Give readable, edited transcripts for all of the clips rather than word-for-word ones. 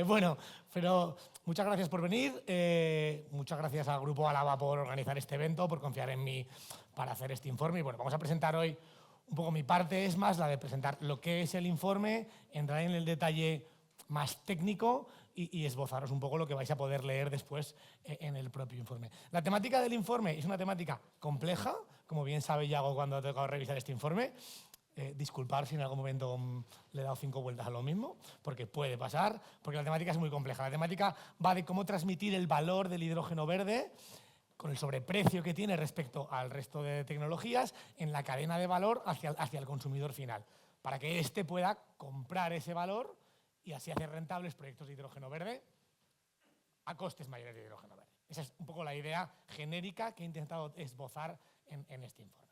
Bueno, pero muchas gracias por venir, muchas gracias al Grupo Álava por organizar este evento, por confiar en mí para hacer este informe. Y bueno, vamos a presentar hoy un poco mi parte, es más la de presentar lo que es el informe, entrar en el detalle más técnico y esbozaros un poco lo que vais a poder leer después en el propio informe. La temática del informe es una temática compleja, como bien sabe Yago cuando ha tocado revisar este informe. Disculpar si en algún momento le he dado 5 vueltas a lo mismo, porque puede pasar, porque la temática es muy compleja. La temática va de cómo transmitir el valor del hidrógeno verde con el sobreprecio que tiene respecto al resto de tecnologías en la cadena de valor hacia el consumidor final, para que éste pueda comprar ese valor y así hacer rentables proyectos de hidrógeno verde a costes mayores de hidrógeno verde. Esa es un poco la idea genérica que he intentado esbozar en este informe.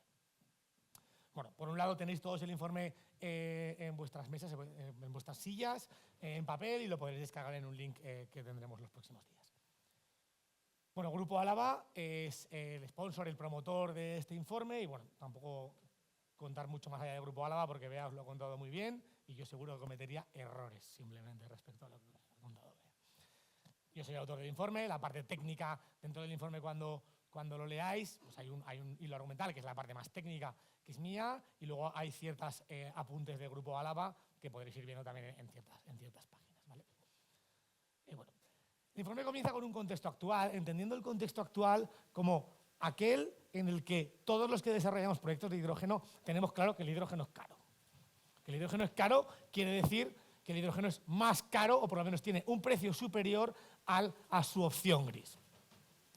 Bueno, por un lado tenéis todos el informe en vuestras mesas, en vuestras sillas, en papel, y lo podréis descargar en un link que tendremos los próximos días. Bueno, Grupo Álava es el sponsor, el promotor de este informe, y bueno, tampoco contar mucho más allá de Grupo Álava porque Bea os lo ha contado muy bien y yo seguro que cometería errores simplemente respecto a lo que os ha contado Bea. Yo soy el autor del informe, la parte técnica dentro del informe cuando lo leáis, pues hay un hilo argumental que es la parte más técnica, que es mía, y luego hay ciertos apuntes de Grupo Álava que podréis ir viendo también en ciertas páginas, ¿vale? Y bueno, el informe comienza con un contexto actual, entendiendo el contexto actual como aquel en el que todos los que desarrollamos proyectos de hidrógeno tenemos claro que el hidrógeno es caro. Que el hidrógeno es caro quiere decir que el hidrógeno es más caro o por lo menos tiene un precio superior a su opción gris.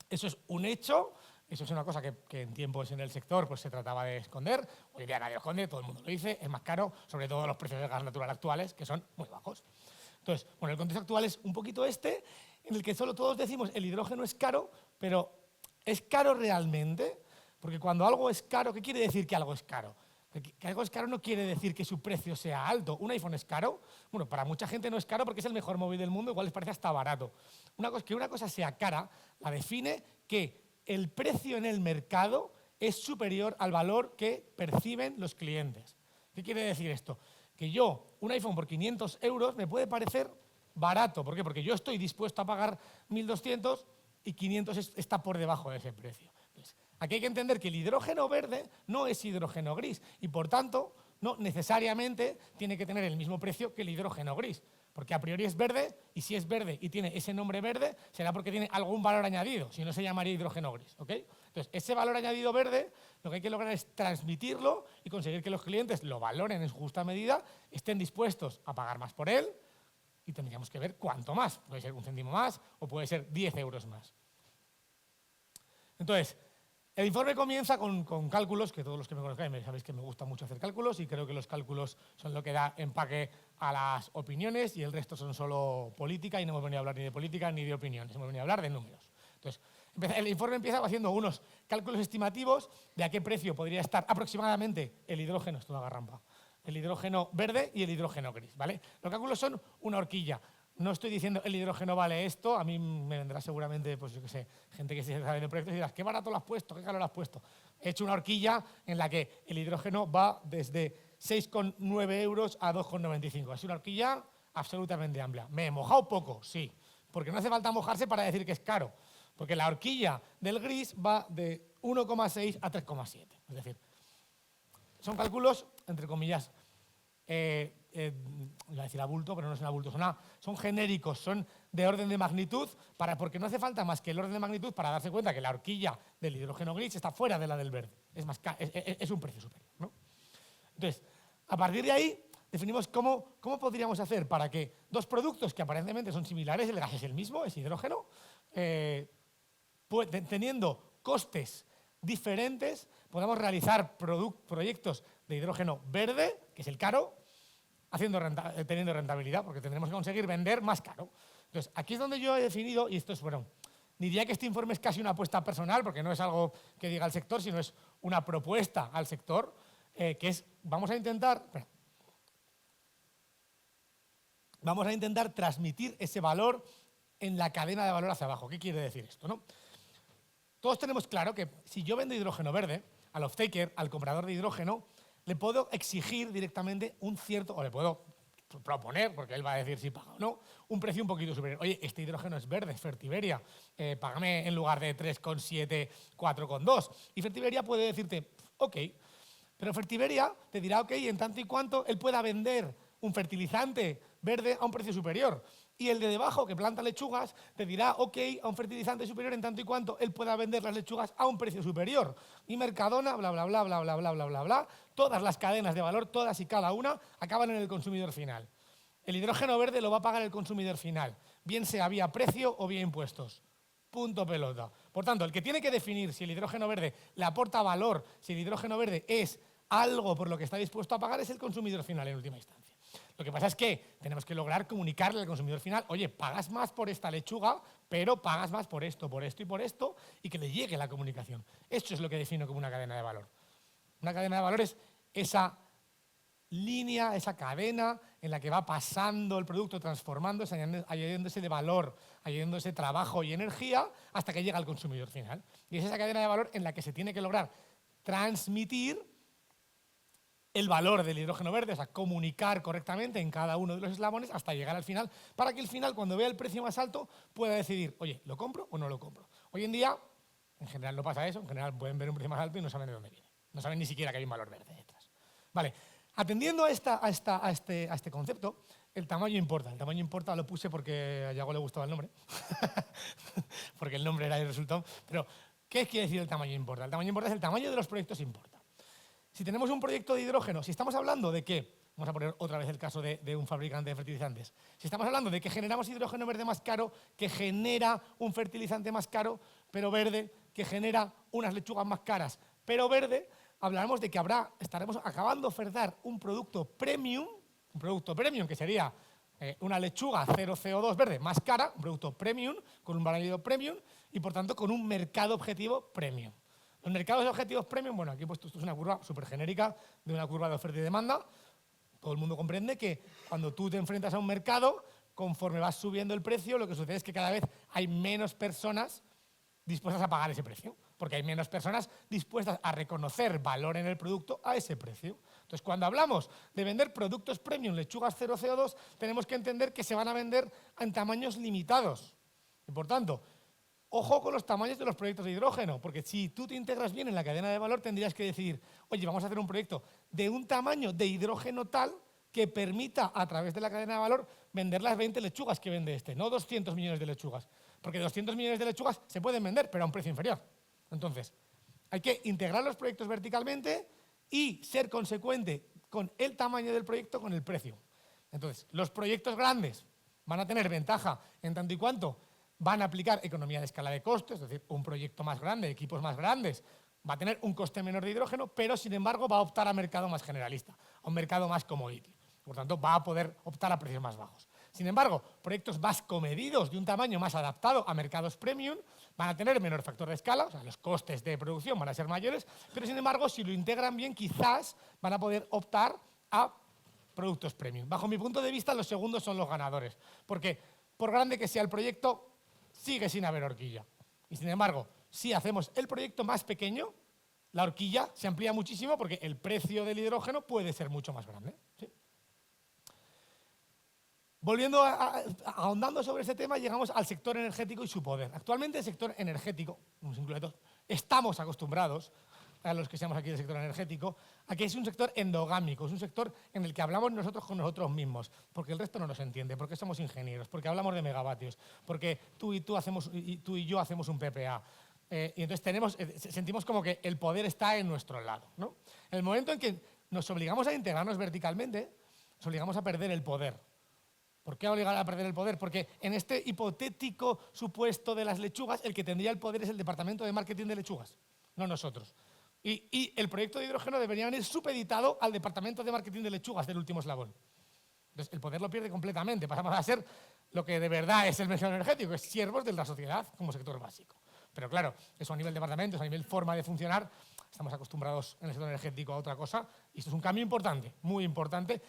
Eso es un hecho, eso es una cosa que en tiempos en el sector pues, se trataba de esconder. Hoy día nadie lo esconde, todo el mundo lo dice, es más caro, sobre todo los precios del gas natural actuales, que son muy bajos. Entonces, bueno, el contexto actual es un poquito en el que solo todos decimos el hidrógeno es caro, pero ¿es caro realmente? Porque cuando algo es caro, ¿qué quiere decir que algo es caro? Que algo es caro no quiere decir que su precio sea alto. ¿Un iPhone es caro? Bueno, para mucha gente no es caro porque es el mejor móvil del mundo, igual les parece hasta barato. Que una cosa sea cara la define que el precio en el mercado es superior al valor que perciben los clientes. ¿Qué quiere decir esto? Que un iPhone por 500 euros me puede parecer barato. ¿Por qué? Porque yo estoy dispuesto a pagar 1.200 y 500 está por debajo de ese precio. Entonces, aquí hay que entender que el hidrógeno verde no es hidrógeno gris y, por tanto, no necesariamente tiene que tener el mismo precio que el hidrógeno gris. Porque a priori es verde, y si es verde y tiene ese nombre verde, será porque tiene algún valor añadido, si no se llamaría hidrógeno gris. ¿Okay? Entonces, ese valor añadido verde, lo que hay que lograr es transmitirlo y conseguir que los clientes lo valoren en su justa medida, estén dispuestos a pagar más por él, y tendríamos que ver cuánto más. Puede ser 1 céntimo más o puede ser 10 euros más. Entonces, el informe comienza con cálculos, que todos los que me conozcáis sabéis que me gusta mucho hacer cálculos y creo que los cálculos son lo que da empaque a las opiniones y el resto son solo política y no hemos venido a hablar ni de política ni de opiniones, hemos venido a hablar de números. Entonces, el informe empieza haciendo unos cálculos estimativos de a qué precio podría estar aproximadamente el hidrógeno, esto no haga rampa, el hidrógeno verde y el hidrógeno gris, ¿vale? Los cálculos son una horquilla. No estoy diciendo el hidrógeno vale esto, a mí me vendrá seguramente, pues yo qué sé, gente que se sabe de proyectos y dirás, ¿qué barato lo has puesto? ¿Qué caro lo has puesto? He hecho una horquilla en la que el hidrógeno va desde 6,9 euros a 2,95. Es una horquilla absolutamente amplia. ¿Me he mojado poco? Sí, porque no hace falta mojarse para decir que es caro, porque la horquilla del gris va de 1,6 a 3,7. Es decir, son cálculos, entre comillas, iba a decir abulto, pero no son abultos, son genéricos, son de orden de magnitud, porque no hace falta más que el orden de magnitud para darse cuenta que la horquilla del hidrógeno gris está fuera de la del verde, es un precio superior, ¿no? Entonces, a partir de ahí, definimos cómo podríamos hacer para que dos productos que aparentemente son similares, el gas es el mismo, es hidrógeno, teniendo costes diferentes, podamos realizar proyectos de hidrógeno verde, que es el caro, teniendo rentabilidad, porque tendremos que conseguir vender más caro. Entonces, aquí es donde yo he definido, y esto es, bueno, diría que este informe es casi una apuesta personal, porque no es algo que diga el sector, sino es una propuesta al sector, que es, vamos a intentar transmitir ese valor en la cadena de valor hacia abajo. ¿Qué quiere decir esto, no? Todos tenemos claro que si yo vendo hidrógeno verde, al off-taker, al comprador de hidrógeno, le puedo exigir directamente o le puedo proponer, porque él va a decir si paga o no, un precio un poquito superior. Oye, este hidrógeno es verde, es Fertiberia, págame en lugar de 3,7, 4,2. Y Fertiberia puede decirte, ok, pero Fertiberia te dirá, ok, en tanto y cuanto él pueda vender un fertilizante verde a un precio superior. Y el de debajo, que planta lechugas, te dirá, ok, a un fertilizante superior en tanto y cuanto él pueda vender las lechugas a un precio superior. Y Mercadona, bla, bla, bla, bla, bla, bla, bla, bla, bla, todas las cadenas de valor, todas y cada una, acaban en el consumidor final. El hidrógeno verde lo va a pagar el consumidor final, bien sea vía precio o vía impuestos. Punto pelota. Por tanto, el que tiene que definir si el hidrógeno verde le aporta valor, si el hidrógeno verde es algo por lo que está dispuesto a pagar, es el consumidor final en última instancia. Lo que pasa es que tenemos que lograr comunicarle al consumidor final, oye, pagas más por esta lechuga, pero pagas más por esto y que le llegue la comunicación. Esto es lo que defino como una cadena de valor. Una cadena de valor es esa línea, esa cadena en la que va pasando el producto, transformándose, añadiéndose de valor, añadiéndose trabajo y energía hasta que llega al consumidor final. Y es esa cadena de valor en la que se tiene que lograr transmitir el valor del hidrógeno verde, o sea, comunicar correctamente en cada uno de los eslabones hasta llegar al final, para que al final, cuando vea el precio más alto, pueda decidir, oye, ¿lo compro o no lo compro? Hoy en día, en general no pasa eso, en general pueden ver un precio más alto y no saben de dónde viene. No saben ni siquiera que hay un valor verde detrás. Vale, atendiendo a este concepto, el tamaño importa. El tamaño importa lo puse porque a Yago le gustaba el nombre, porque el nombre era el resultado. Pero, ¿qué quiere decir el tamaño importa? El tamaño importa es el tamaño de los proyectos importa. Si tenemos un proyecto de hidrógeno, si estamos hablando de que, vamos a poner otra vez el caso de un fabricante de fertilizantes, si estamos hablando de que generamos hidrógeno verde más caro, que genera un fertilizante más caro, pero verde, que genera unas lechugas más caras, pero verde, hablaremos de que estaremos acabando de ofertar un producto premium que sería una lechuga 0 CO2 verde más cara, un producto premium, con un valor premium y por tanto con un mercado objetivo premium. Los mercados objetivos premium, bueno, aquí he puesto, esto es una curva súper genérica de una curva de oferta y demanda. Todo el mundo comprende que cuando tú te enfrentas a un mercado, conforme vas subiendo el precio, lo que sucede es que cada vez hay menos personas dispuestas a pagar ese precio, porque hay menos personas dispuestas a reconocer valor en el producto a ese precio. Entonces, cuando hablamos de vender productos premium, lechugas 0 CO2, tenemos que entender que se van a vender en tamaños limitados. Y por tanto, ojo con los tamaños de los proyectos de hidrógeno, porque si tú te integras bien en la cadena de valor, tendrías que decidir, oye, vamos a hacer un proyecto de un tamaño de hidrógeno tal que permita, a través de la cadena de valor, vender las 20 lechugas que vende este, no 200 millones de lechugas. Porque 200 millones de lechugas se pueden vender, pero a un precio inferior. Entonces, hay que integrar los proyectos verticalmente y ser consecuente con el tamaño del proyecto, con el precio. Entonces, los proyectos grandes van a tener ventaja en tanto y cuanto van a aplicar economía de escala de costes, es decir, un proyecto más grande, equipos más grandes, va a tener un coste menor de hidrógeno, pero sin embargo va a optar a mercado más generalista, a un mercado más commodity. Por tanto, va a poder optar a precios más bajos. Sin embargo, proyectos más comedidos, de un tamaño más adaptado a mercados premium, van a tener menor factor de escala, o sea, los costes de producción van a ser mayores, pero sin embargo, si lo integran bien, quizás van a poder optar a productos premium. Bajo mi punto de vista, los segundos son los ganadores, porque por grande que sea el proyecto, sigue sin haber horquilla. Y sin embargo, si hacemos el proyecto más pequeño, la horquilla se amplía muchísimo porque el precio del hidrógeno puede ser mucho más grande. ¿Sí? Volviendo, ahondando sobre este tema, llegamos al sector energético y su poder. Actualmente el sector energético, estamos acostumbrados, a los que seamos aquí del sector energético, a que es un sector endogámico, es un sector en el que hablamos nosotros con nosotros mismos, porque el resto no nos entiende, porque somos ingenieros, porque hablamos de megavatios, porque tú y yo hacemos un PPA. Y entonces sentimos como que el poder está en nuestro lado, ¿no? En el momento en que nos obligamos a integrarnos verticalmente, nos obligamos a perder el poder. ¿Por qué obligar a perder el poder? Porque en este hipotético supuesto de las lechugas, el que tendría el poder es el departamento de marketing de lechugas, no nosotros. Y el proyecto de hidrógeno debería venir supeditado al departamento de marketing de lechugas del último eslabón. Entonces, el poder lo pierde completamente. Pasamos a ser lo que de verdad es el mercado energético, es siervos de la sociedad como sector básico. Pero claro, eso a nivel departamentos, a nivel forma de funcionar, estamos acostumbrados en el sector energético a otra cosa. Y esto es un cambio importante, muy importante,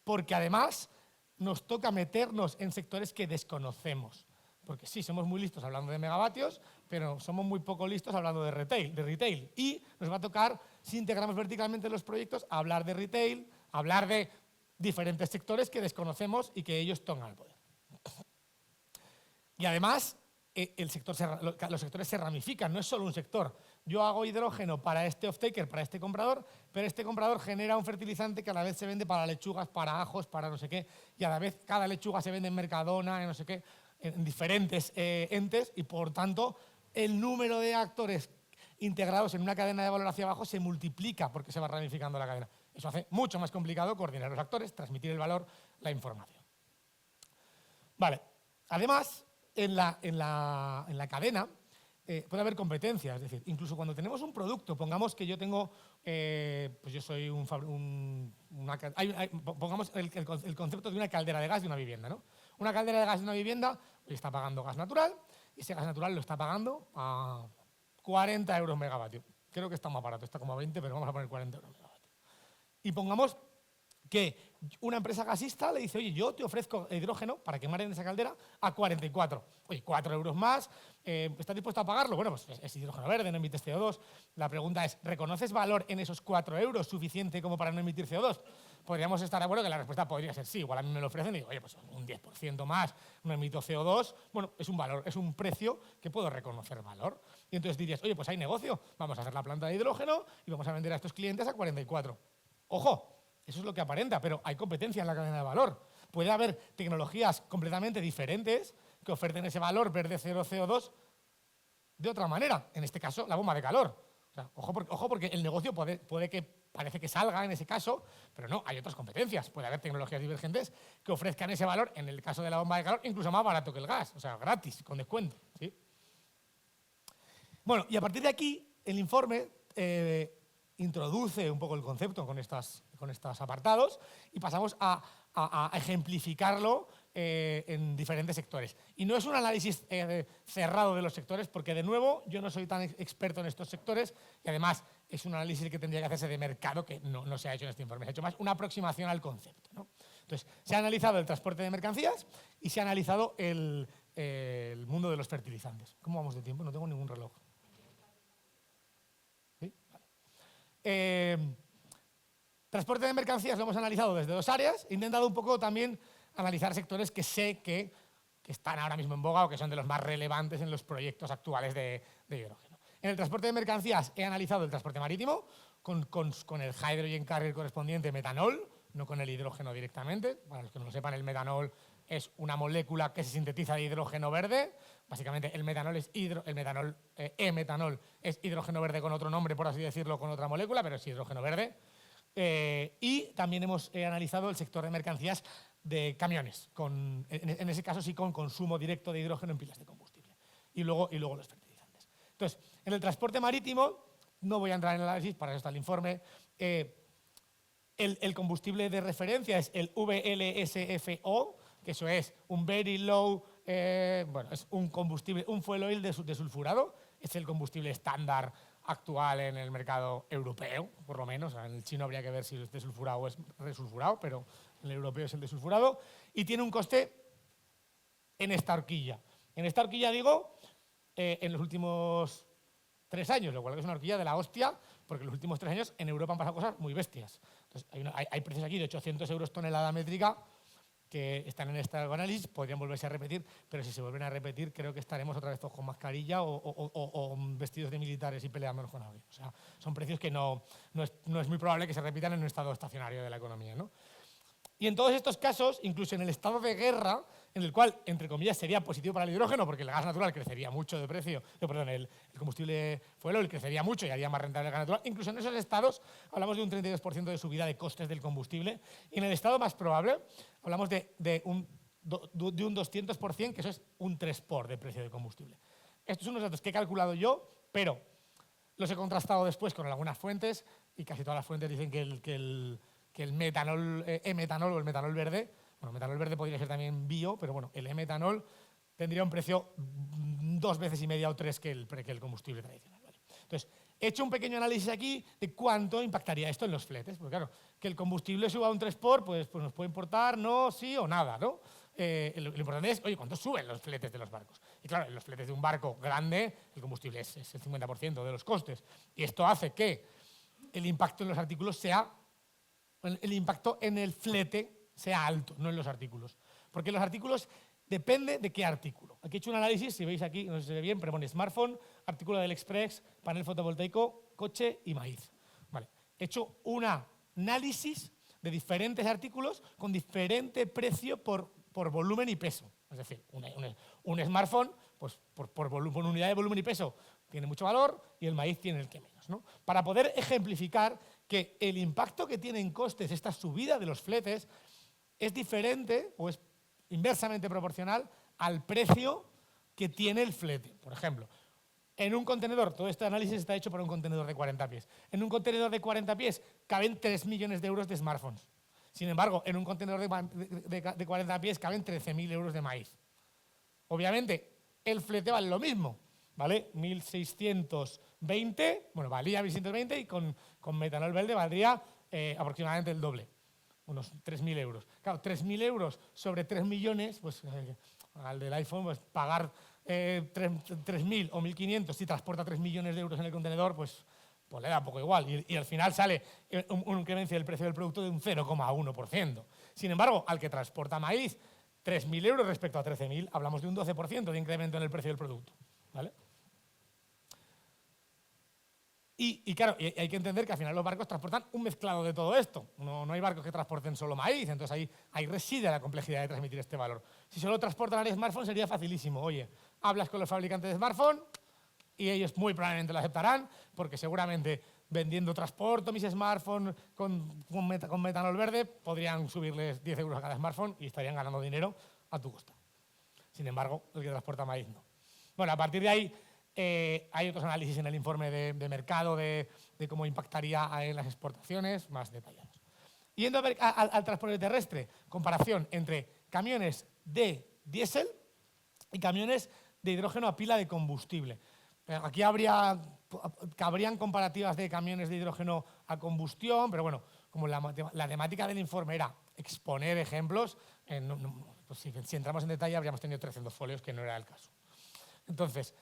porque además nos toca meternos en sectores que desconocemos. Porque sí, somos muy listos hablando de megavatios, pero somos muy poco listos hablando de retail. Y nos va a tocar, si integramos verticalmente los proyectos, hablar de retail, hablar de diferentes sectores que desconocemos y que ellos toman el poder. Y además, los sectores se ramifican, no es solo un sector. Yo hago hidrógeno para este off-taker, para este comprador, pero este comprador genera un fertilizante que a la vez se vende para lechugas, para ajos, para no sé qué, y a la vez cada lechuga se vende en Mercadona, en no sé qué, en diferentes entes, y por tanto el número de actores integrados en una cadena de valor hacia abajo se multiplica porque se va ramificando la cadena. Eso hace mucho más complicado coordinar los actores, transmitir el valor, la información. Vale, además, en la cadena puede haber competencia, es decir, incluso cuando tenemos un producto, pongamos que yo tengo, pues yo soy pongamos el concepto de una caldera de gas de una vivienda, ¿no? Una caldera de gas de una vivienda está pagando gas natural y ese gas natural lo está pagando a 40 euros megavatio. Creo que está más barato, está como a 20, pero vamos a poner 40 euros megavatio. Y pongamos que una empresa gasista le dice, oye, yo te ofrezco hidrógeno para quemar en esa caldera a 44. Oye, 4 euros más, ¿estás dispuesto a pagarlo? Bueno, pues es hidrógeno verde, no emites CO2. La pregunta es, ¿reconoces valor en esos 4 euros suficiente como para no emitir CO2? Podríamos estar de acuerdo que la respuesta podría ser sí. Igual a mí me lo ofrecen y digo, oye, pues un 10% más, no emito CO2. Bueno, es un valor, es un precio que puedo reconocer valor. Y entonces dirías, oye, pues hay negocio, vamos a hacer la planta de hidrógeno y vamos a vender a estos clientes a 44. ¡Ojo! Eso es lo que aparenta, pero hay competencia en la cadena de valor. Puede haber tecnologías completamente diferentes que oferten ese valor verde cero CO2 de otra manera. En este caso, la bomba de calor. O sea, ojo porque el negocio puede que parece que salga en ese caso, pero no, hay otras competencias. Puede haber tecnologías divergentes que ofrezcan ese valor, en el caso de la bomba de calor, incluso más barato que el gas, o sea, gratis, con descuento. ¿Sí? Bueno, y a partir de aquí, el informe introduce un poco el concepto con estos apartados y pasamos a ejemplificarlo en diferentes sectores. Y no es un análisis cerrado de los sectores, porque de nuevo yo no soy tan experto en estos sectores y además es un análisis que tendría que hacerse de mercado que no se ha hecho en este informe, se ha hecho más una aproximación al concepto, ¿no? Entonces, se ha analizado el transporte de mercancías y se ha analizado el mundo de los fertilizantes. ¿Cómo vamos de tiempo? No tengo ningún reloj. Transporte de mercancías lo hemos analizado desde dos áreas. He intentado un poco también analizar sectores que sé que están ahora mismo en boga o que son de los más relevantes en los proyectos actuales de hidrógeno. En el transporte de mercancías he analizado el transporte marítimo con el hydrogen carrier correspondiente metanol, no con el hidrógeno directamente. Para los que no lo sepan, el metanol es una molécula que se sintetiza de hidrógeno verde. Básicamente el metanol es e-metanol es hidrógeno verde con otro nombre, por así decirlo, con otra molécula, pero es hidrógeno verde. Y también hemos analizado el sector de mercancías de camiones, en ese caso sí con consumo directo de hidrógeno en pilas de combustible. Y luego los fertilizantes. Entonces, en el transporte marítimo, no voy a entrar en el análisis, para eso está el informe. El combustible de referencia es el VLSFO, que eso es un very low, es un combustible, un fuel oil desulfurado, es el combustible estándar actual en el mercado europeo, por lo menos. En el chino habría que ver si es desulfurado o es resulfurado, pero en el europeo es el desulfurado, y tiene un coste en esta horquilla. En esta horquilla digo, en los últimos 3 años, lo cual es una horquilla de la hostia, porque en los últimos 3 años en Europa han pasado cosas muy bestias. Entonces, hay precios aquí de 800 euros tonelada métrica que están en este análisis, podrían volverse a repetir, pero si se vuelven a repetir, creo que estaremos otra vez todos con mascarilla o vestidos de militares y peleándonos con alguien. O sea, son precios que no es muy probable que se repitan en un estado estacionario de la economía, ¿no? Y en todos estos casos, incluso en el estado de guerra, en el cual, entre comillas, sería positivo para el hidrógeno, porque el gas natural crecería mucho de precio, el combustible fuel oil crecería mucho y haría más rentable el gas natural, incluso en esos estados hablamos de un 32% de subida de costes del combustible, y en el estado más probable hablamos de un 200%, que eso es un 3 por de precio de combustible. Estos son unos datos que he calculado yo, pero los he contrastado después con algunas fuentes, y casi todas las fuentes dicen que el metanol, e-metanol o el metanol verde, bueno, metanol verde podría ser también bio, pero bueno, el e-metanol tendría un precio 2,5 veces o 3 que el combustible tradicional, ¿vale? Entonces, he hecho un pequeño análisis aquí de cuánto impactaría esto en los fletes, porque claro, que el combustible suba un 3 por, pues nos puede importar no, sí o nada, ¿no? Lo importante es, oye, ¿cuánto suben los fletes de los barcos? Y claro, en los fletes de un barco grande, el combustible es el 50% de los costes, y esto hace que el impacto en los artículos sea el impacto en el flete sea alto, no en los artículos. Porque los artículos depende de qué artículo. Aquí he hecho un análisis, si veis aquí, no sé si se ve bien, pero pone smartphone, artículo del Express, panel fotovoltaico, coche y maíz. Vale. He hecho un análisis de diferentes artículos con diferente precio por volumen y peso. Es decir, un smartphone, pues por unidad de volumen y peso, tiene mucho valor y el maíz tiene el que menos, ¿no? Para poder ejemplificar que el impacto que tiene en costes esta subida de los fletes es diferente o es inversamente proporcional al precio que tiene el flete. Por ejemplo, en un contenedor, todo este análisis está hecho para un contenedor de 40 pies. En un contenedor de 40 pies caben 3 millones de euros de smartphones. Sin embargo, en un contenedor de 40 pies caben 13.000 euros de maíz. Obviamente, el flete vale lo mismo, ¿vale? 1.620, bueno, valía 1.620 y con metanol verde valdría aproximadamente el doble, unos 3.000 euros. Claro, 3.000 euros sobre 3 millones, pues al del iPhone, pues pagar 3.000 o 1.500 si transporta 3 millones de euros en el contenedor, pues le da poco igual. Y al final sale un incremento del precio del producto de un 0,1%. Sin embargo, al que transporta maíz, 3.000 euros respecto a 13.000, hablamos de un 12% de incremento en el precio del producto, ¿vale? Y claro, hay que entender que al final los barcos transportan un mezclado de todo esto. No hay barcos que transporten solo maíz, entonces ahí reside la complejidad de transmitir este valor. Si solo transportan el smartphone sería facilísimo. Oye, hablas con los fabricantes de smartphone y ellos muy probablemente lo aceptarán, porque seguramente vendiendo transporto mis smartphones con metanol verde podrían subirles 10 euros a cada smartphone y estarían ganando dinero a tu costa. Sin embargo, el que transporta maíz no. Bueno, a partir de ahí hay otros análisis en el informe de mercado de cómo impactaría en las exportaciones, más detallados. Yendo al transporte terrestre, comparación entre camiones de diésel y camiones de hidrógeno a pila de combustible. Aquí cabrían comparativas de camiones de hidrógeno a combustión, pero bueno, como la temática del informe era exponer ejemplos, pues si entramos en detalle habríamos tenido 300 folios, que no era el caso. Entonces,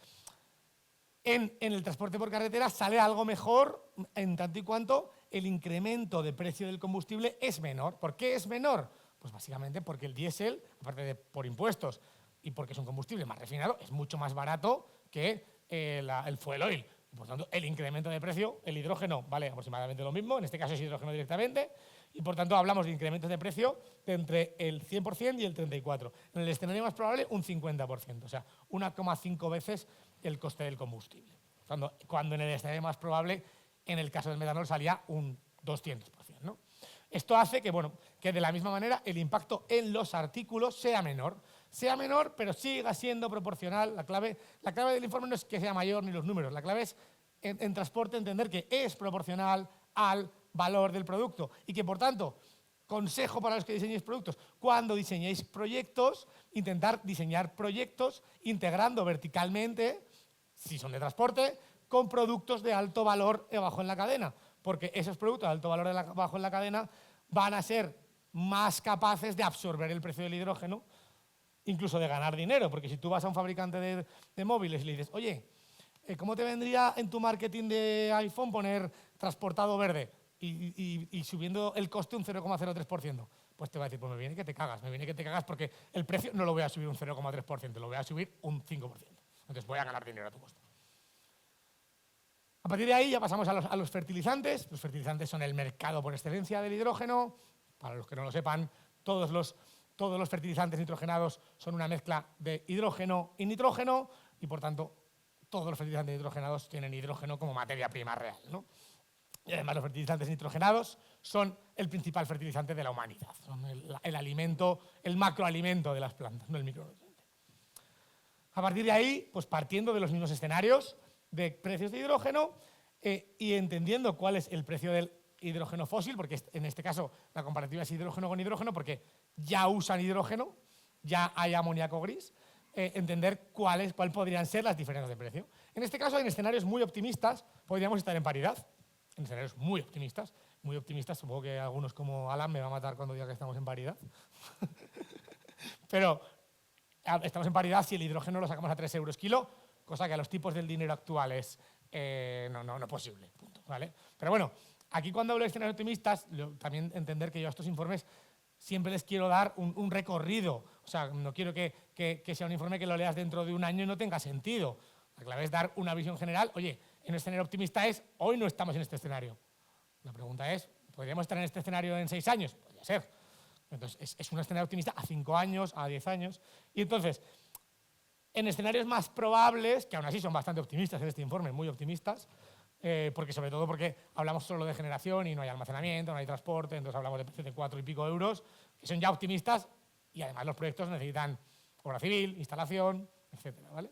en el transporte por carretera sale algo mejor en tanto y cuanto el incremento de precio del combustible es menor. ¿Por qué es menor? Pues básicamente porque el diésel, aparte de por impuestos y porque es un combustible más refinado, es mucho más barato que el fuel oil. Por tanto, el incremento de precio, el hidrógeno vale aproximadamente lo mismo, en este caso es hidrógeno directamente, y por tanto hablamos de incrementos de precio de entre el 100% y el 34%. En el escenario más probable, un 50%, o sea, 1,5 veces el coste del combustible. Cuando en el escenario más probable, en el caso del metanol, salía un 200%, ¿no? Esto hace que de la misma manera el impacto en los artículos sea menor, pero siga siendo proporcional. La clave del informe no es que sea mayor ni los números, la clave es en transporte entender que es proporcional al valor del producto y que, por tanto, consejo para los que diseñéis productos, cuando diseñéis proyectos, intentar diseñar proyectos integrando verticalmente, si son de transporte, con productos de alto valor abajo en la cadena, porque esos productos de alto valor abajo en la cadena van a ser más capaces de absorber el precio del hidrógeno, incluso de ganar dinero, porque si tú vas a un fabricante de móviles y le dices, oye, ¿cómo te vendría en tu marketing de iPhone poner transportado verde y subiendo el coste un 0,03%? Pues te va a decir, pues me viene que te cagas porque el precio no lo voy a subir un 0,3%, lo voy a subir un 5%. Entonces voy a ganar dinero a tu costa. A partir de ahí ya pasamos a los fertilizantes. Los fertilizantes son el mercado por excelencia del hidrógeno. Para los que no lo sepan, todos los fertilizantes nitrogenados son una mezcla de hidrógeno y nitrógeno y, por tanto, todos los fertilizantes nitrogenados tienen hidrógeno como materia prima real, ¿no? Y además los fertilizantes nitrogenados son el principal fertilizante de la humanidad. Son el alimento, el macroalimento de las plantas, no el micronutriente. A partir de ahí, pues partiendo de los mismos escenarios de precios de hidrógeno y entendiendo cuál es el precio del hidrógeno fósil, porque en este caso la comparativa es hidrógeno con hidrógeno, porque ya usan hidrógeno, ya hay amoníaco gris, entender cuál podrían ser las diferencias de precio. En este caso, en escenarios muy optimistas, podríamos estar en paridad. En escenarios muy optimistas, supongo que algunos como Alan me va a matar cuando diga que estamos en paridad. Pero estamos en paridad si el hidrógeno lo sacamos a 3 euros kilo, cosa que a los tipos del dinero actuales no es posible, punto, ¿vale? Pero bueno, Aquí cuando hablo de escenarios optimistas, también entender que yo a estos informes siempre les quiero dar un recorrido. O sea, no quiero que sea un informe que lo leas dentro de un año y no tenga sentido. La clave es dar una visión general. Oye, en un escenario optimista es, hoy no estamos en este escenario. La pregunta es, ¿podríamos estar en este escenario en 6 años? Podría ser. Entonces, es un escenario optimista a 5 años, a 10 años. Y entonces, en escenarios más probables, que aún así son bastante optimistas en este informe, muy optimistas, sobre todo porque hablamos solo de generación y no hay almacenamiento, no hay transporte, entonces hablamos de precios de 4 y pico euros, que son ya optimistas y además los proyectos necesitan obra civil, instalación, etcétera, ¿vale?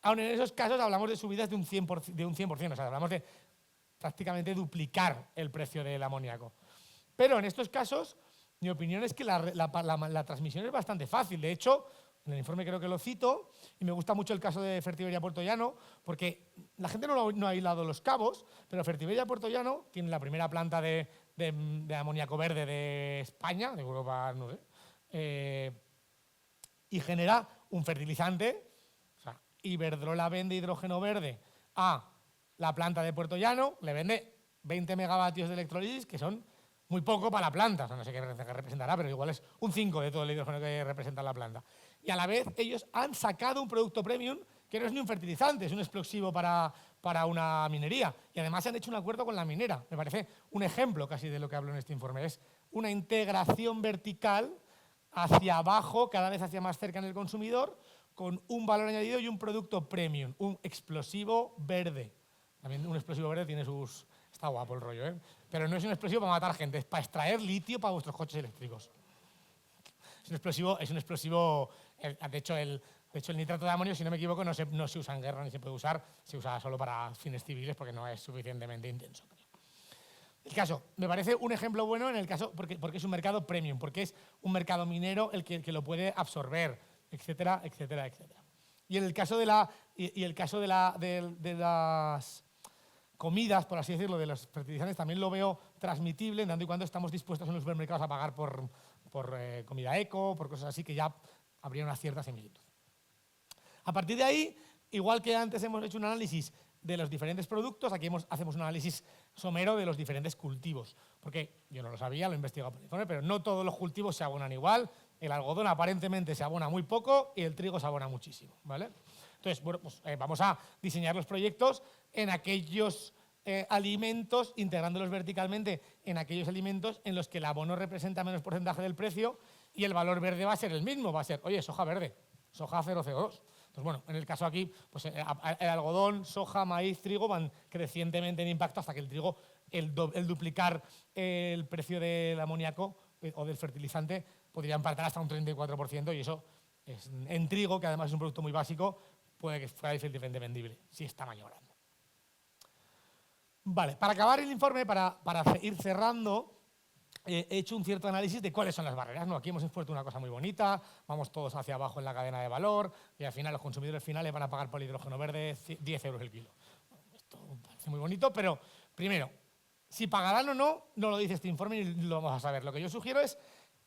Aún en esos casos hablamos de subidas de un 100%, o sea, hablamos de prácticamente duplicar el precio del amoníaco. Pero en estos casos, mi opinión es que la transmisión es bastante fácil. De hecho, en el informe creo que lo cito, y me gusta mucho el caso de Fertiberia Puerto Llano, porque la gente no ha hilado los cabos, pero Fertiberia Puerto Llano tiene la primera planta de amoníaco verde de España, de Europa, no sé, y genera un fertilizante. O sea, Iberdrola vende hidrógeno verde a la planta de Puerto Llano, le vende 20 megavatios de electrolisis, que son muy poco para la planta. O sea, no sé qué representará, pero igual es un 5 de todo el hidrógeno que representa la planta. Y a la vez ellos han sacado un producto premium que no es ni un fertilizante, es un explosivo para una minería. Y además han hecho un acuerdo con la minera. Me parece un ejemplo casi de lo que hablo en este informe. Es una integración vertical hacia abajo, cada vez hacia más cerca en el consumidor, con un valor añadido y un producto premium, un explosivo verde. También un explosivo verde tiene sus... Está guapo el rollo, ¿eh? Pero no es un explosivo para matar gente, es para extraer litio para vuestros coches eléctricos. Es un explosivo, de hecho el nitrato de amonio, si no me equivoco, no se usa en guerra ni se puede usar, se usa solo para fines civiles porque no es suficientemente intenso. El caso, me parece un ejemplo bueno en el caso, porque es un mercado premium, porque es un mercado minero el que lo puede absorber, etcétera, etcétera, etcétera. Y en el caso de las comidas, por así decirlo, de los fertilizantes, también lo veo transmitible, en tanto y cuando estamos dispuestos en los supermercados a pagar por comida eco, por cosas así, que ya habría una cierta similitud. A partir de ahí, igual que antes hemos hecho un análisis de los diferentes productos, aquí hacemos un análisis somero de los diferentes cultivos, porque yo no lo sabía, lo he investigado por el informe, pero no todos los cultivos se abonan igual. El algodón aparentemente se abona muy poco y el trigo se abona muchísimo, ¿vale? Entonces, bueno, pues vamos a diseñar los proyectos en aquellos alimentos, integrándolos verticalmente en aquellos alimentos en los que el abono representa menos porcentaje del precio y el valor verde va a ser el mismo, va a ser, oye, soja verde, soja 0 CO2. Entonces, bueno, en el caso aquí, pues el algodón, soja, maíz, trigo van crecientemente en impacto hasta que el trigo, el duplicar el precio del amoníaco o del fertilizante podría impactar hasta un 34%, y eso en trigo, que además es un producto muy básico, puede que fuera difícilmente vendible, si es tamaño grande. Vale, para acabar el informe, para ir cerrando, he hecho un cierto análisis de cuáles son las barreras, ¿no? Aquí hemos expuesto una cosa muy bonita, vamos todos hacia abajo en la cadena de valor y al final los consumidores finales van a pagar por el hidrógeno verde 10 euros el kilo. Bueno, esto parece muy bonito, pero primero, si pagarán o no, no lo dice este informe y lo vamos a saber. Lo que yo sugiero es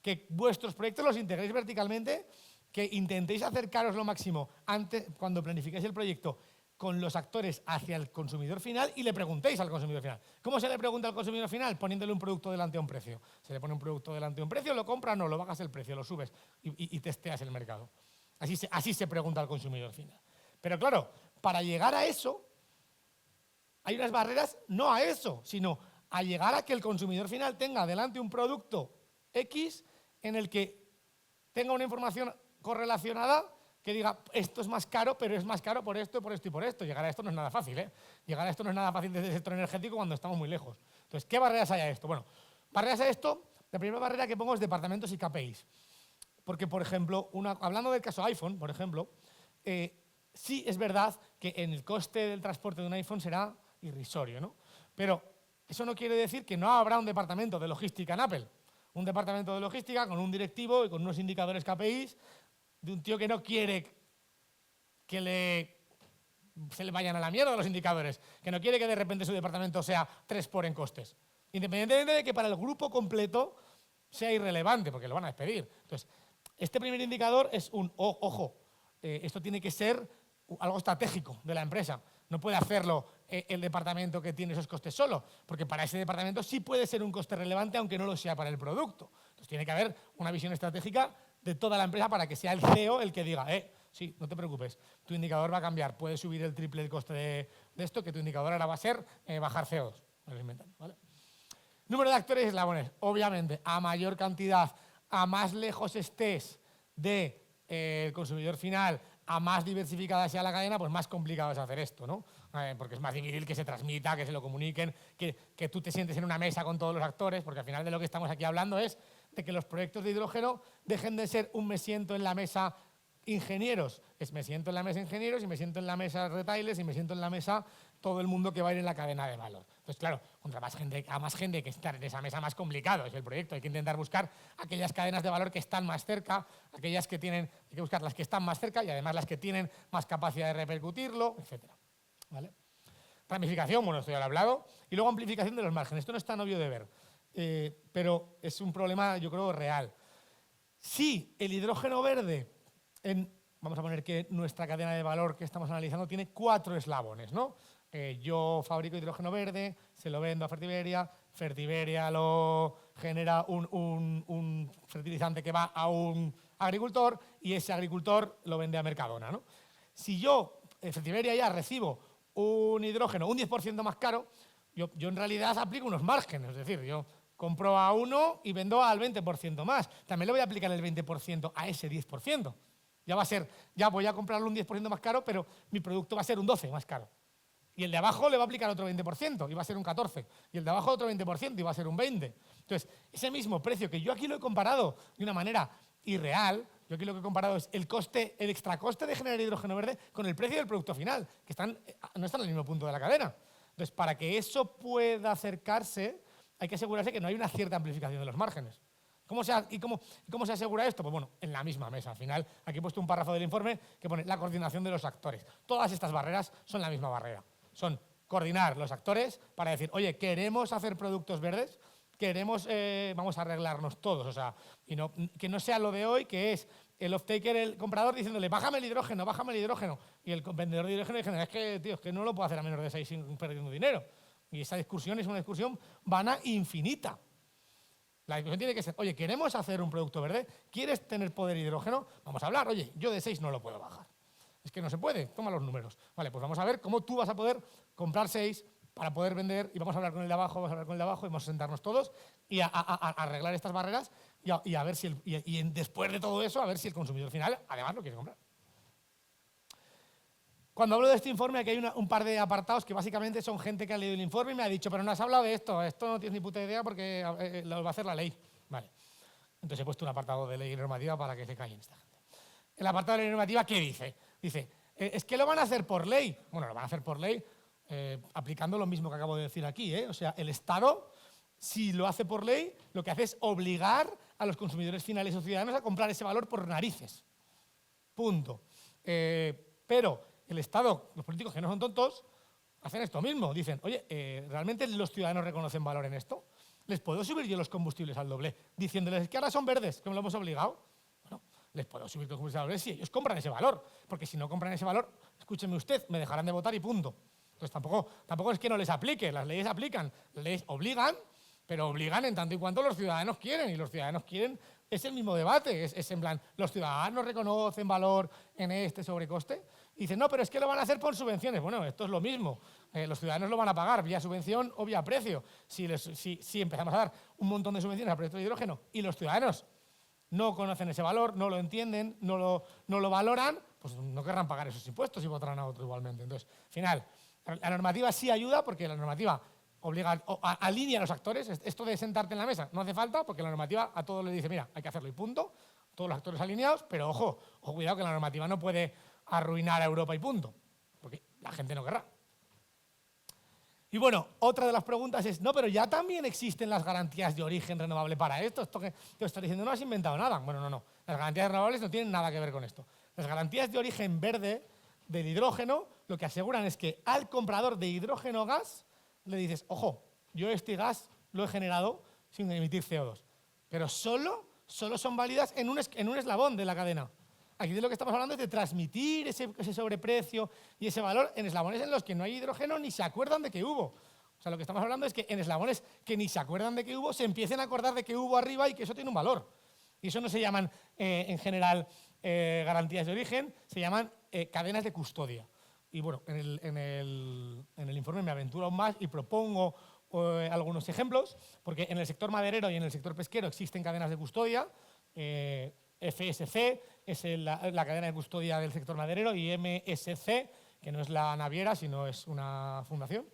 que vuestros proyectos los integréis verticalmente, que intentéis acercaros lo máximo antes, cuando planificáis el proyecto, con los actores hacia el consumidor final y le preguntéis al consumidor final. ¿Cómo se le pregunta al consumidor final? Poniéndole un producto delante a un precio. Se le pone un producto delante a un precio, lo compra, no, lo bajas el precio, lo subes y testeas el mercado. Así se pregunta al consumidor final. Pero claro, para llegar a eso, hay unas barreras no a eso, sino a llegar a que el consumidor final tenga delante un producto X en el que tenga una información correlacionada que diga, esto es más caro, pero es más caro por esto, por esto y por esto. Llegar a esto no es nada fácil, ¿eh? Llegar a esto no es nada fácil desde el sector energético cuando estamos muy lejos. Entonces, ¿qué barreras hay a esto? Bueno, barreras a esto, la primera barrera que pongo es departamentos y KPIs. Porque, por ejemplo, hablando del caso iPhone, por ejemplo, sí es verdad que en el coste del transporte de un iPhone será irrisorio, ¿no? Pero eso no quiere decir que no habrá un departamento de logística en Apple. Un departamento de logística con un directivo y con unos indicadores KPIs de un tío que no quiere que se le vayan a la mierda los indicadores, que no quiere que de repente su departamento sea 3 por en costes, independientemente de que para el grupo completo sea irrelevante, porque lo van a despedir. Entonces, este primer indicador es ojo, esto tiene que ser algo estratégico de la empresa. No puede hacerlo el departamento que tiene esos costes solo, porque para ese departamento sí puede ser un coste relevante, aunque no lo sea para el producto. Entonces tiene que haber una visión estratégica de toda la empresa para que sea el CEO el que diga, sí, no te preocupes, tu indicador va a cambiar, puedes subir el triple el coste de esto, que tu indicador ahora va a ser bajar CO2. Me lo inventando, ¿vale? Número de actores y eslabones. Obviamente, a mayor cantidad, a más lejos estés del consumidor final, a más diversificada sea la cadena, pues más complicado es hacer esto, ¿no? Porque es más difícil que se transmita, que se lo comuniquen, que tú te sientes en una mesa con todos los actores, porque al final de lo que estamos aquí hablando es de que los proyectos de hidrógeno dejen de ser un me siento en la mesa ingenieros, es me siento en la mesa ingenieros y me siento en la mesa retailers y me siento en la mesa todo el mundo que va a ir en la cadena de valor. Entonces, claro, contra más gente que estar en esa mesa, más complicado es el proyecto. Hay que intentar buscar aquellas cadenas de valor que están más cerca, aquellas que tienen, hay que buscar las que están más cerca y además las que tienen más capacidad de repercutirlo, etc. ¿Vale? Ramificación, bueno, esto ya lo he hablado, y luego amplificación de los márgenes. Esto no es tan obvio de ver, pero es un problema, yo creo, real. Si el hidrógeno verde, vamos a poner que nuestra cadena de valor que estamos analizando tiene 4 eslabones, ¿no? Yo fabrico hidrógeno verde, se lo vendo a Fertiberia, Fertiberia lo genera un fertilizante que va a un agricultor y ese agricultor lo vende a Mercadona, ¿no? Si yo, Fertiberia, ya recibo un hidrógeno un 10% más caro, yo en realidad aplico unos márgenes, es decir, yo compro a 1 y vendo al 20% más. También le voy a aplicar el 20% a ese 10%. Ya voy a comprarlo un 10% más caro, pero mi producto va a ser un 12% más caro. Y el de abajo le va a aplicar otro 20% y va a ser un 14%. Y el de abajo otro 20% y va a ser un 20%. Entonces, ese mismo precio que yo aquí lo he comparado de una manera irreal, yo aquí lo que he comparado es el extracoste de generar hidrógeno verde con el precio del producto final, que no están en el mismo punto de la cadena. Entonces, para que eso pueda acercarse, hay que asegurarse que no hay una cierta amplificación de los márgenes. ¿Cómo se asegura esto? Pues bueno, en la misma mesa. Al final, aquí he puesto un párrafo del informe que pone la coordinación de los actores. Todas estas barreras son la misma barrera. Son coordinar los actores para decir, oye, queremos hacer productos verdes, vamos a arreglarnos todos. O sea, que no sea lo de hoy, que es el off-taker, el comprador, diciéndole, bájame el hidrógeno. Y el vendedor de hidrógeno dice, es que no lo puedo hacer a menos de 6 sin perdiendo dinero. Y esa discusión es una discusión vana infinita. La discusión tiene que ser, oye, ¿queremos hacer un producto verde? ¿Quieres tener poder hidrógeno? Vamos a hablar, oye, yo de 6 no lo puedo bajar. Es que no se puede, toma los números. Vale, pues vamos a ver cómo tú vas a poder comprar 6 para poder vender y vamos a hablar con el de abajo, y vamos a sentarnos todos y a arreglar estas barreras y a ver si después de todo eso, a ver si el consumidor final además lo quiere comprar. Cuando hablo de este informe, aquí hay un par de apartados que básicamente son gente que ha leído el informe y me ha dicho, pero no has hablado de esto no tienes ni puta idea porque lo va a hacer la ley. Vale. Entonces he puesto un apartado de ley y normativa para que se callen esta gente. El apartado de ley y normativa, ¿qué dice? Dice, es que lo van a hacer por ley. Bueno, lo van a hacer por ley aplicando lo mismo que acabo de decir aquí. O sea, el Estado, si lo hace por ley, lo que hace es obligar a los consumidores finales o ciudadanos a comprar ese valor por narices. Punto. Pero el Estado, los políticos que no son tontos, hacen esto mismo. Dicen, oye, ¿realmente los ciudadanos reconocen valor en esto? ¿Les puedo subir yo los combustibles al doble? Diciéndoles que ahora son verdes, que me lo hemos obligado. Bueno, les puedo subir los combustibles al doble si ellos compran ese valor. Porque si no compran ese valor, escúcheme usted, me dejarán de votar y punto. Entonces tampoco es que no les aplique, las leyes aplican, las leyes obligan, pero obligan en tanto y cuanto los ciudadanos quieren. Y los ciudadanos quieren, es el mismo debate, es en plan, los ciudadanos reconocen valor en este sobrecoste. Y dicen, no, pero es que lo van a hacer por subvenciones. Bueno, esto es lo mismo. Los ciudadanos lo van a pagar vía subvención o vía precio. Si empezamos a dar un montón de subvenciones al proyecto de hidrógeno y los ciudadanos no conocen ese valor, no lo entienden, no lo valoran, pues no querrán pagar esos impuestos y votarán a otro igualmente. Entonces, al final, la normativa sí ayuda porque la normativa obliga, alinea a los actores. Esto de sentarte en la mesa no hace falta porque la normativa a todos les dice, mira, hay que hacerlo y punto. Todos los actores alineados, pero ojo, cuidado que la normativa no puede arruinar a Europa y punto, porque la gente no querrá. Y bueno, otra de las preguntas es, no, pero ya también existen las garantías de origen renovable para esto. Esto que te estoy diciendo, no has inventado nada. Bueno, no. Las garantías renovables no tienen nada que ver con esto. Las garantías de origen verde del hidrógeno lo que aseguran es que al comprador de hidrógeno gas le dices, ojo, yo este gas lo he generado sin emitir CO2, pero solo son válidas en un eslabón de la cadena. Aquí de lo que estamos hablando es de transmitir ese sobreprecio y ese valor en eslabones en los que no hay hidrógeno ni se acuerdan de que hubo. O sea, lo que estamos hablando es que en eslabones que ni se acuerdan de que hubo, se empiecen a acordar de que hubo arriba y que eso tiene un valor. Y eso no se llaman, en general, garantías de origen, se llaman cadenas de custodia. Y bueno, en el informe me aventuro aún más y propongo algunos ejemplos, porque en el sector maderero y en el sector pesquero existen cadenas de custodia. FSC es la cadena de custodia del sector maderero y MSC, que no es la naviera, sino es una fundación,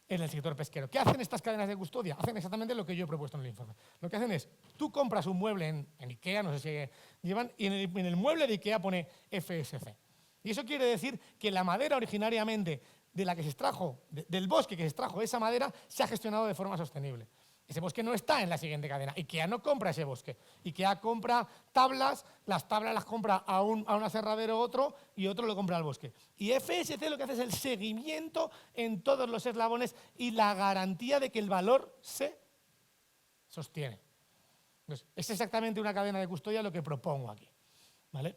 en el sector pesquero. ¿Qué hacen estas cadenas de custodia? Hacen exactamente lo que yo he propuesto en el informe. Lo que hacen es, tú compras un mueble en IKEA, no sé si llevan, y en el mueble de IKEA pone FSC. Y eso quiere decir que la madera originariamente de la que se extrajo, del bosque que se extrajo esa madera, se ha gestionado de forma sostenible. Ese bosque no está en la siguiente cadena. IKEA no compra ese bosque. IKEA compra tablas, las tablas las compra a un aserradero otro y otro lo compra al bosque. Y FSC lo que hace es el seguimiento en todos los eslabones y la garantía de que el valor se sostiene. Entonces, es exactamente una cadena de custodia lo que propongo aquí, ¿vale?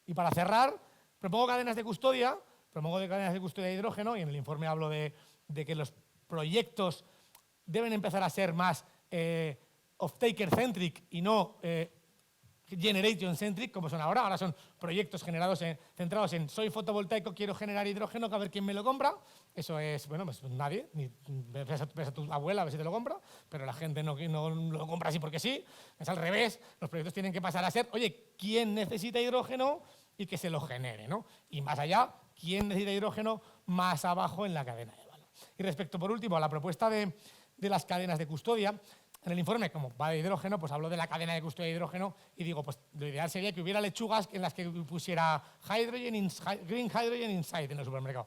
Y para cerrar, propongo cadenas de custodia de hidrógeno, y en el informe hablo de que los proyectos deben empezar a ser más off-taker-centric y no generation-centric, como son ahora. Ahora son proyectos centrados en soy fotovoltaico, quiero generar hidrógeno, a ver quién me lo compra. Eso es, bueno, pues nadie. Ves a tu abuela a ver si te lo compra, pero la gente no lo compra así porque sí. Es al revés. Los proyectos tienen que pasar a ser, oye, ¿quién necesita hidrógeno? Y que se lo genere, ¿no? Y más allá, ¿quién necesita hidrógeno? Más abajo en la cadena de valor. Y respecto, por último, a la propuesta de las cadenas de custodia, en el informe, como va de hidrógeno, pues hablo de la cadena de custodia de hidrógeno y digo, pues lo ideal sería que hubiera lechugas en las que pusiera green hydrogen inside en el supermercado.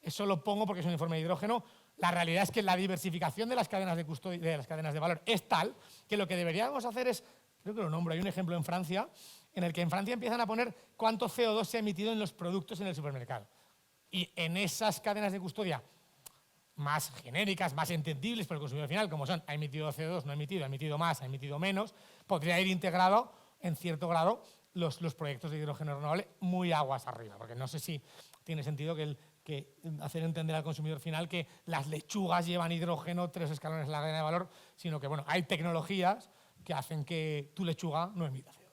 Eso lo pongo porque es un informe de hidrógeno. La realidad es que la diversificación de las cadenas de custodia, de las cadenas de valor, es tal que lo que deberíamos hacer es, creo que lo nombro, hay un ejemplo en Francia, en el que en Francia empiezan a poner cuánto CO2 se ha emitido en los productos en el supermercado. Y en esas cadenas de custodia más genéricas, más entendibles por el consumidor final, como son ha emitido CO2, no ha emitido más, ha emitido menos, podría ir integrado en cierto grado los proyectos de hidrógeno renovable muy aguas arriba, porque no sé si tiene sentido que hacer entender al consumidor final que las lechugas llevan hidrógeno 3 escalones en la cadena de valor, sino que bueno, hay tecnologías que hacen que tu lechuga no emita CO2.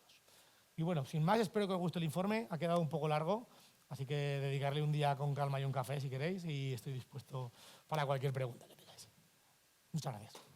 Y bueno, sin más, espero que os guste el informe, ha quedado un poco largo, así que dedicarle un día con calma y un café si queréis, y estoy dispuesto para cualquier pregunta que tengáis. Muchas gracias.